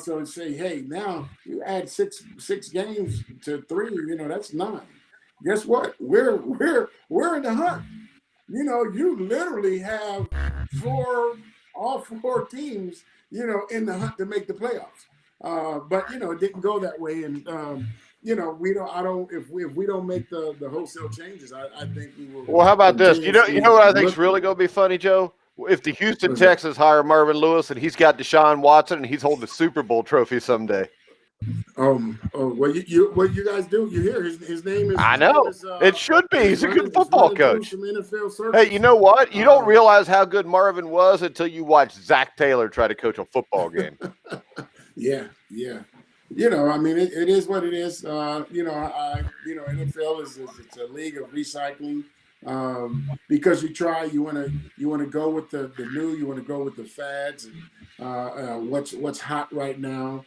[SPEAKER 3] So say, hey, now you add six games to 3, that's 9. Guess what? We're in the hunt. You literally have all four teams, in the hunt to make the playoffs. But it didn't go that way, and if we don't make the wholesale changes, I think we will.
[SPEAKER 1] Well, how about this? You know what I think is really going to be funny, Joe? If the Houston Texans hire Marvin Lewis and he's got Deshaun Watson and he's holding the Super Bowl trophy someday.
[SPEAKER 3] What you guys do? You hear his name is?
[SPEAKER 1] I know it should be. He's a good football coach.
[SPEAKER 3] NFL
[SPEAKER 1] hey, you know what? You don't realize how good Marvin was until you watch Zach Taylor try to coach a football game.
[SPEAKER 3] Yeah. I mean, it is what it is. NFL is it's a league of recycling. Because you want to go with the new, you want to go with the fads and what's hot right now.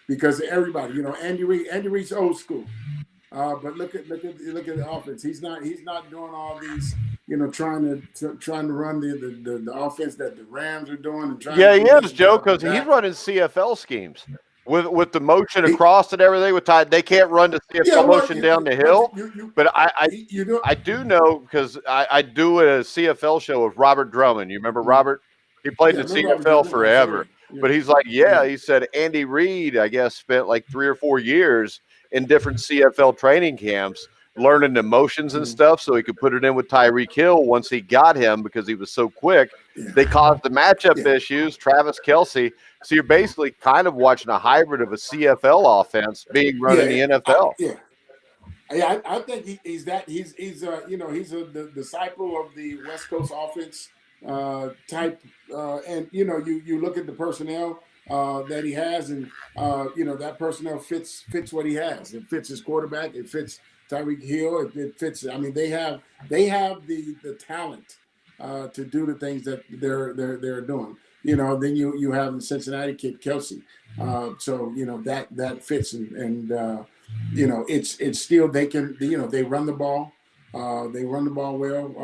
[SPEAKER 3] Because everybody, Andy Reid's old school. But look at the offense. He's not doing all these, trying to run the offense that the Rams are doing. And
[SPEAKER 1] he is, Joe, because he's running CFL schemes with the motion across and everything. With time, they can't run the CFL motion down the hill. But I do know because I do a CFL show with Robert Drummond. You remember Robert? He played in the CFL forever. But he's like, yeah, he said Andy Reid, I guess, spent like 3 or 4 years in different CFL training camps learning emotions and stuff so he could put it in with Tyreek Hill once he got him because he was so quick. They caused the matchup issues, Travis Kelce. So you're basically kind of watching a hybrid of a CFL offense being run in the NFL.
[SPEAKER 3] I think he's the disciple of the West Coast offense type, and you look at the personnel that he has, and that personnel fits what he has. It fits his quarterback. It fits Tyreek Hill. It fits. I mean, they have the talent to do the things that they're doing. Then you have the Cincinnati kid Kelsey. So that fits, and it's still they can they run the ball. They run the ball well.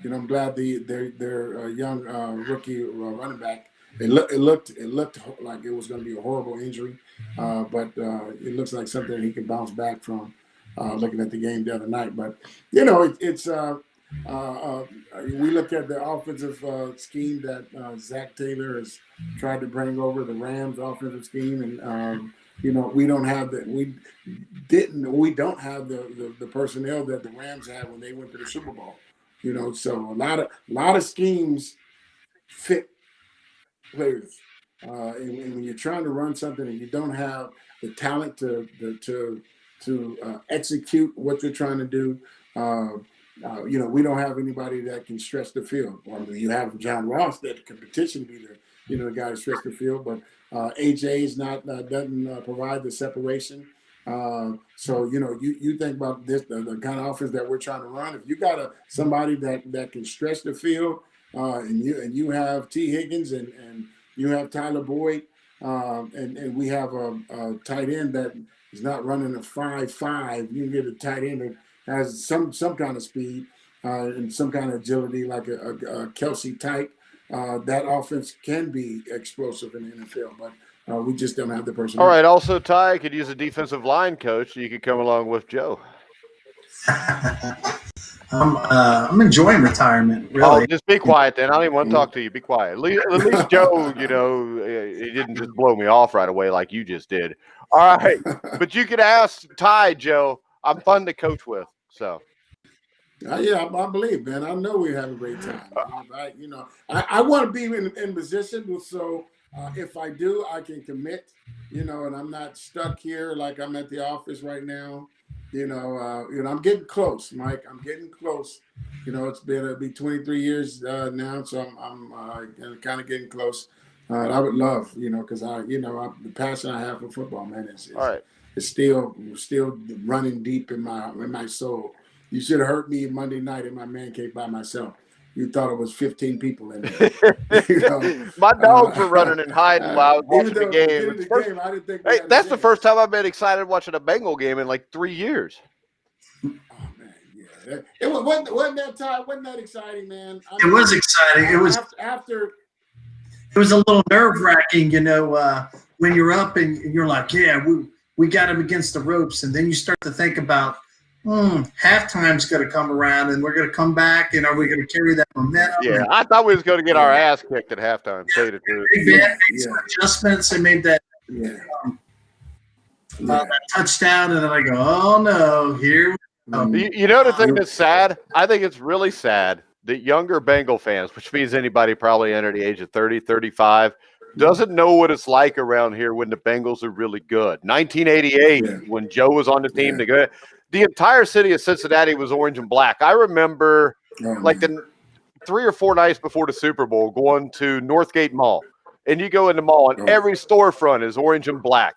[SPEAKER 3] I'm glad their young rookie running back. It looked like it was going to be a horrible injury, but it looks like something he can bounce back from. Looking at the game the other night, but we look at the offensive scheme that Zach Taylor has tried to bring over, the Rams offensive scheme, and we don't have the personnel that the Rams had when they went to the Super Bowl. So a lot of schemes fit players, and when you're trying to run something and you don't have the talent to execute what you're trying to do, we don't have anybody that can stretch the field. I mean, you have John Ross that can potentially be the guy to stretch the field, but AJ is doesn't provide the separation. So you think about this, the kind of offense that we're trying to run. If you got somebody that can stretch the field, and you have T. Higgins and you have Tyler Boyd, and we have a tight end that is not running a 5.5. You can get a tight end that has some kind of speed and some kind of agility, like a Kelsey type. That offense can be explosive in the NFL, but we just don't have the personnel.
[SPEAKER 1] All right. Also, Ty could use a defensive line coach, so you could come along with Joe.
[SPEAKER 2] I'm enjoying retirement. Really.
[SPEAKER 1] Oh, just be quiet then. I don't even want to talk to you. Be quiet. At least Joe, he didn't just blow me off right away like you just did. All right, but you could ask Ty, Joe. I'm fun to coach with. So.
[SPEAKER 3] I believe, man. I know we have a great time. I want to be in position so if I do, I can commit. And I'm not stuck here like I'm at the office right now. I'm getting close, Mike. I'm getting close. It'll be 23 years now, so I'm kind of getting close. I would love, because the passion I have for football, man, it's still running deep in my soul. You should have heard me Monday night in my man cave by myself. You thought it was 15 people in there.
[SPEAKER 1] My dogs were running and hiding while I was watching the game.
[SPEAKER 3] I didn't think
[SPEAKER 1] that's the first time I've been excited watching a Bengal game in like 3 years.
[SPEAKER 3] Oh man, yeah. It wasn't that time. Wasn't that exciting, man?
[SPEAKER 2] It was exciting. It was
[SPEAKER 3] after.
[SPEAKER 2] It was a little nerve-wracking, when you're up and you're like, yeah, we got him against the ropes, and then you start to think about, halftime's going to come around, and we're going to come back, and are we going to carry that momentum?
[SPEAKER 1] Yeah, I thought we was going to get our ass kicked at halftime. Say the truth.
[SPEAKER 2] They made some adjustments and made that that touchdown, and then I go, oh no, here we go.
[SPEAKER 1] You know the thing that's sad? I think it's really sad that younger Bengal fans, which means anybody probably under the age of 30, 35, doesn't know what it's like around here when the Bengals are really good. 1988, when Joe was on the team, the entire city of Cincinnati was orange and black. I remember the 3 or 4 nights before the Super Bowl going to Northgate Mall. And you go in the mall and every storefront is orange and black.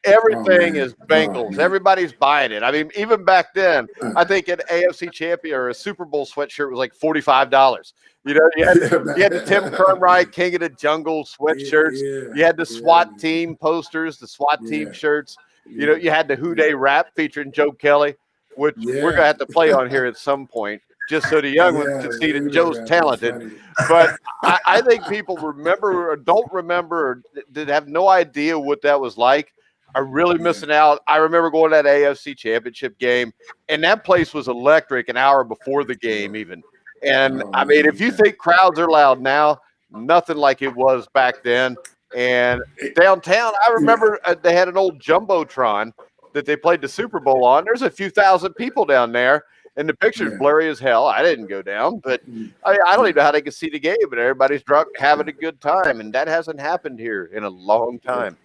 [SPEAKER 1] Everything is Bengals. Everybody's buying it. I mean, even back then, I think an AFC champion or a Super Bowl sweatshirt was like $45. You had the Tim Kernright King of the Jungle sweatshirts. You had the SWAT team posters, the SWAT team shirts. You had the Who Dey rap featuring Joe Kelly, which we're going to have to play on here at some point, just so the young ones can see that Joe's talented. But I think people remember or don't remember or did have no idea what that was like. Are really missing out. I remember going to that AFC championship game, and that place was electric an hour before the game even. And, I mean, if you think crowds are loud now, nothing like it was back then. And downtown, I remember they had an old Jumbotron that they played the Super Bowl on. There's a few thousand people down there, and the picture's blurry as hell. I didn't go down, but I don't even know how they could see the game, but everybody's drunk, having a good time, and that hasn't happened here in a long time.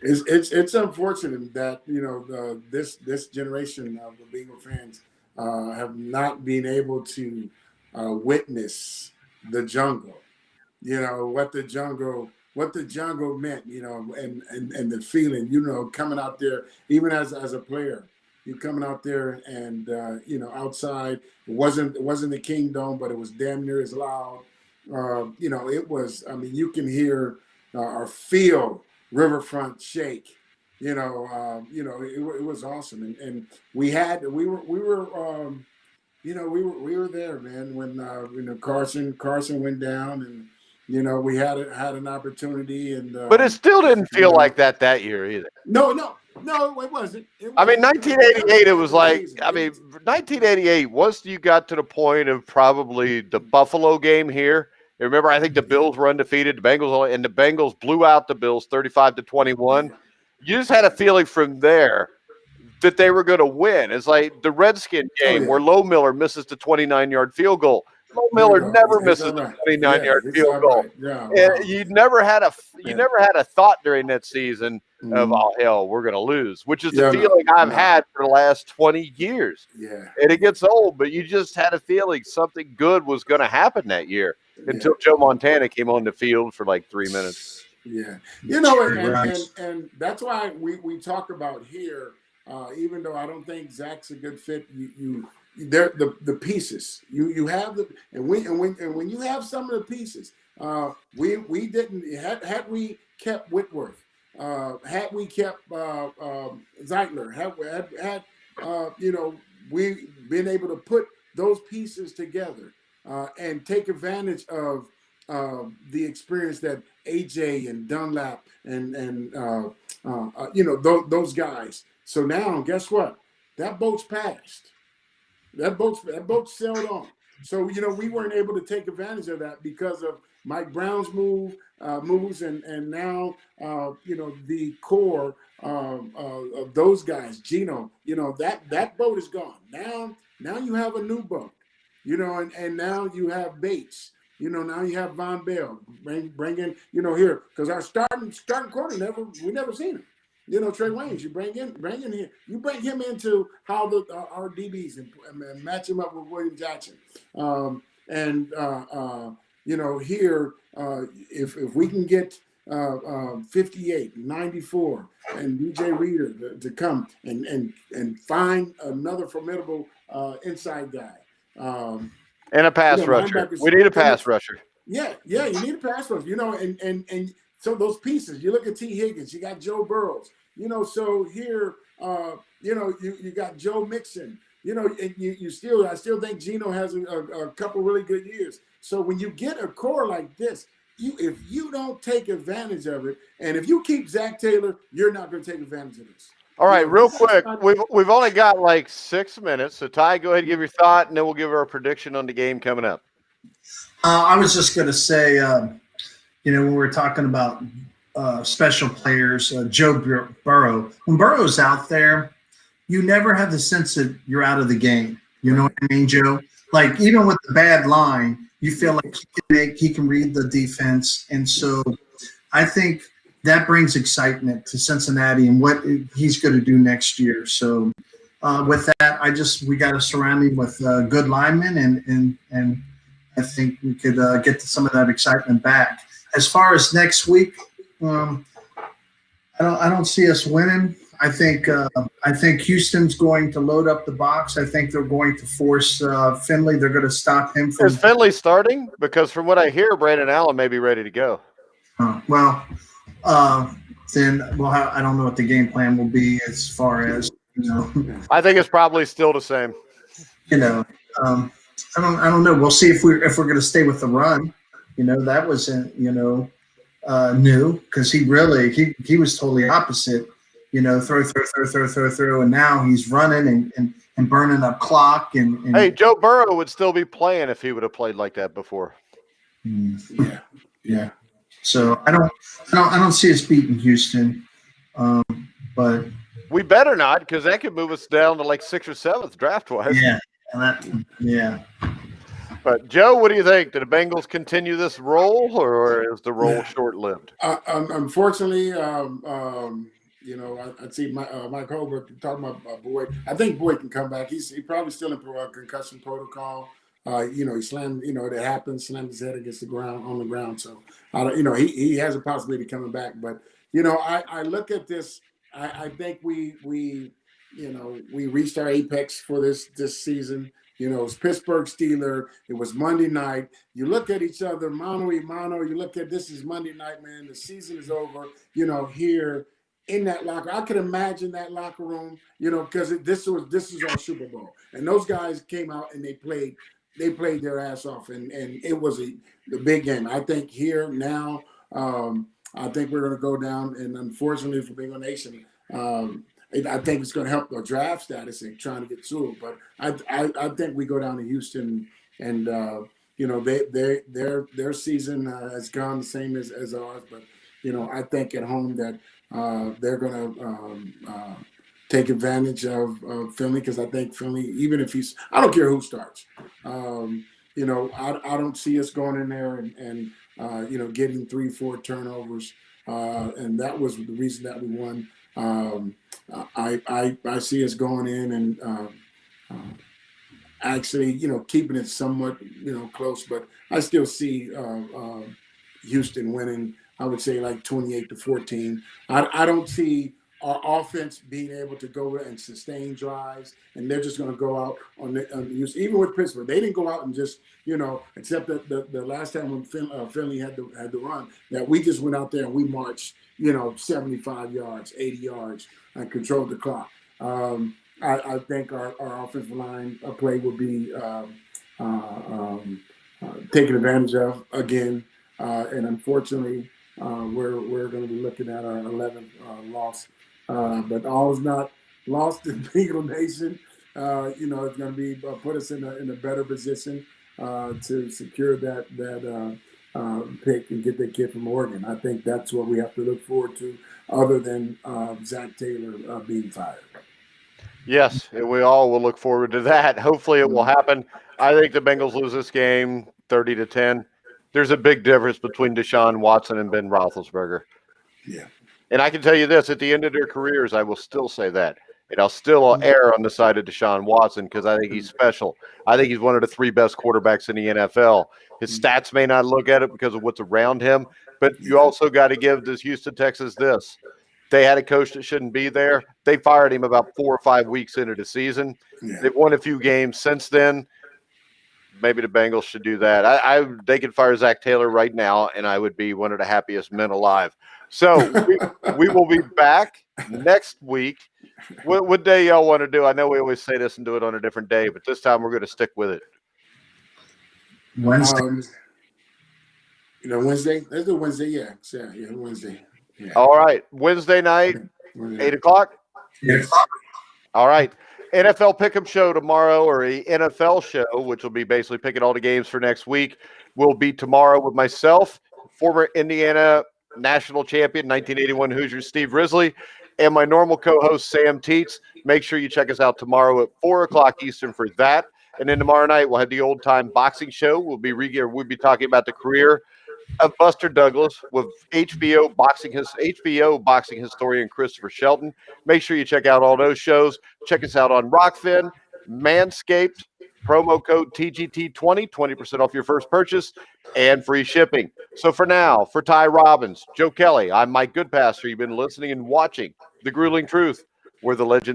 [SPEAKER 3] It's unfortunate that this generation of the Bengal fans have not been able to witness the jungle. What the jungle meant. And the feeling. Coming out there, even as a player, you coming out there and outside. It wasn't the Kingdom, but it was damn near as loud. It was. I mean, you can hear or feel Riverfront shake. It was awesome, and we were there, man, when Carson went down, and we had an opportunity, and
[SPEAKER 1] but it still didn't feel like that year either.
[SPEAKER 3] No, it wasn't.
[SPEAKER 1] I mean, 1988, it was like, 1988, once you got to the point of probably the Buffalo game here. Remember, I think the Bills were undefeated. The Bengals blew out the Bills 35-21. You just had a feeling from there that they were going to win. It's like the Redskin game where Low Miller misses the 29-yard field goal. Low Miller never misses the 29-yard field goal. And you never had a thought during that season of, oh, hell, we're going to lose, which is the feeling I've had for the last 20 years.
[SPEAKER 3] Yeah.
[SPEAKER 1] And it gets old, but you just had a feeling something good was going to happen that year until Joe Montana came on the field for like 3 minutes.
[SPEAKER 3] Yeah. And that's why we talk about here, even though I don't think Zach's a good fit, they're the pieces you have and when you have some of the pieces, we didn't had we kept Whitworth, had we kept Zeitler, had we been able to put those pieces together and take advantage of the experience that AJ and Dunlap and those guys. So now, guess what? That boat's passed. That boat sailed on. So we weren't able to take advantage of that because of Mike Brown's moves, and now the core of those guys. Gino, that boat is gone. Now you have a new boat, and now you have Bates. Now you have Von Bell. Bring in, here, because our starting quarter we never seen him. Trey Waynes, you bring in here. You bring him into how our DBs and match him up with William Jackson. Here, if we can get 58, 94, and DJ Reader to come and find another formidable inside guy.
[SPEAKER 1] And a pass rusher. We need a pass rusher.
[SPEAKER 3] Yeah, you need a pass rusher. And so those pieces, you look at T. Higgins, you got Joe Burrows, so here, you got Joe Mixon, and I still think Gino has a couple really good years. So when you get a core like this, if you don't take advantage of it, and if you keep Zach Taylor, you're not going to take advantage of this.
[SPEAKER 1] All right, real quick, we've only got like 6 minutes. So Ty, go ahead and give your thought, and then we'll give our prediction on the game coming up.
[SPEAKER 2] I was just going to say, when we were talking about special players, Joe Burrow. When Burrow's out there, you never have the sense that you're out of the game. You know what I mean, Joe? Like, even with the bad line, you feel like he can read the defense. And so I think that brings excitement to Cincinnati and what he's going to do next year. So with that, we got to surround him with good linemen, and I think we could get some of that excitement back. As far as next week, I don't see us winning. I think Houston's going to load up the box. I think they're going to force Finley. They're going to stop him from.
[SPEAKER 1] Is Finley starting? Because from what I hear, Brandon Allen may be ready to go.
[SPEAKER 2] Then I don't know what the game plan will be as far as
[SPEAKER 1] I think it's probably still the same.
[SPEAKER 2] I don't know. We'll see if we're going to stay with the run. That wasn't new, because he was totally opposite. Throw, and now he's running and burning up clock. And
[SPEAKER 1] hey, Joe Burrow would still be playing if he would have played like that before.
[SPEAKER 3] Yeah.
[SPEAKER 2] So I don't see us beating Houston, but
[SPEAKER 1] We better not, because that could move us down to like 6th or 7th draft wise.
[SPEAKER 2] yeah, yeah.
[SPEAKER 1] But Joe, what do you think? Do the Bengals continue this role, or is the role short lived?
[SPEAKER 3] Unfortunately, I see Mike Holbrook talking about Boyd. I think Boyd can come back. He probably still in concussion protocol. He slammed. It happened. Slammed his head against the ground on the ground. So he has a possibility of coming back. But I look at this. I think we reached our apex for this season. It's Pittsburgh Steeler. It was Monday night. You look at each other, mano a mano. You look at this is Monday night, man. The season is over. Here in that locker, I could imagine that locker room. Because this is our Super Bowl, and those guys came out and they played their ass off, and it was the big game. I think here now, I think we're going to go down, and unfortunately for Bengal Nation. I think it's going to help our draft status and trying to get through it. But I think we go down to Houston, and their season has gone the same as ours. But I think at home that they're going to take advantage of Finley, because I think Finley, even if I don't care who starts. I don't see us going in there and getting 3-4 turnovers, and that was the reason that we won. I see us going in and actually, keeping it somewhat, close, but I still see Houston winning. I would say like 28-14. I don't see our offense being able to go and sustain drives, and they're just going to go out on Houston. Even with Pittsburgh, they didn't go out and just, except that the last time when Finley had the run, that we just went out there and we marched, 75 yards, 80 yards, and controlled the clock. I think our offensive line play will be taken advantage of again, and unfortunately, we're going to be looking at our 11th loss. But all is not lost in Bengal Nation. It's going to be put us in a better position to secure that pick and get that kid from Oregon. I think that's what we have to look forward to, other than Zach Taylor being fired.
[SPEAKER 1] Yes, and we all will look forward to that. Hopefully it will happen. I think the Bengals lose this game 30-10. There's a big difference between Deshaun Watson and Ben Roethlisberger.
[SPEAKER 3] Yeah.
[SPEAKER 1] And I can tell you this, at the end of their careers, I will still say that. And I'll still err on the side of Deshaun Watson, because I think he's special. I think he's one of the 3 best quarterbacks in the NFL. His stats may not look at it because of what's around him, but you also got to give this Houston Texans this. They had a coach that shouldn't be there. They fired him about 4 or 5 weeks into the season.
[SPEAKER 3] Yeah.
[SPEAKER 1] They've won a few games since then. Maybe the Bengals should do that. They could fire Zach Taylor right now, and I would be one of the happiest men alive. So we will be back next week. What day y'all want to do? I know we always say this and do it on a different day, but this time we're going to stick with it.
[SPEAKER 2] Wednesday.
[SPEAKER 3] Wednesday. Let's do Wednesday. Yeah, Wednesday. Yeah.
[SPEAKER 1] All right, Wednesday night, 8 o'clock.
[SPEAKER 2] 8 o'clock.
[SPEAKER 1] All right. NFL Pick'em Show tomorrow, or a NFL show, which will be basically picking all the games for next week, will be tomorrow with myself, former Indiana national champion, 1981 Hoosiers Steve Risley, and my normal co-host Sam Teets. Make sure you check us out tomorrow at 4 o'clock Eastern for that. And then tomorrow night we'll have the old time boxing show. We'll be talking about the career of Buster Douglas with HBO boxing historian Christopher Shelton. Make sure you check out all those shows. Check us out on Rockfin, Manscaped, promo code TGT20, 20% off your first purchase, and free shipping. So for now, for Ty Robbins, Joe Kelly, I'm Mike Goodpasser. You've been listening and watching The Grueling Truth, where the legend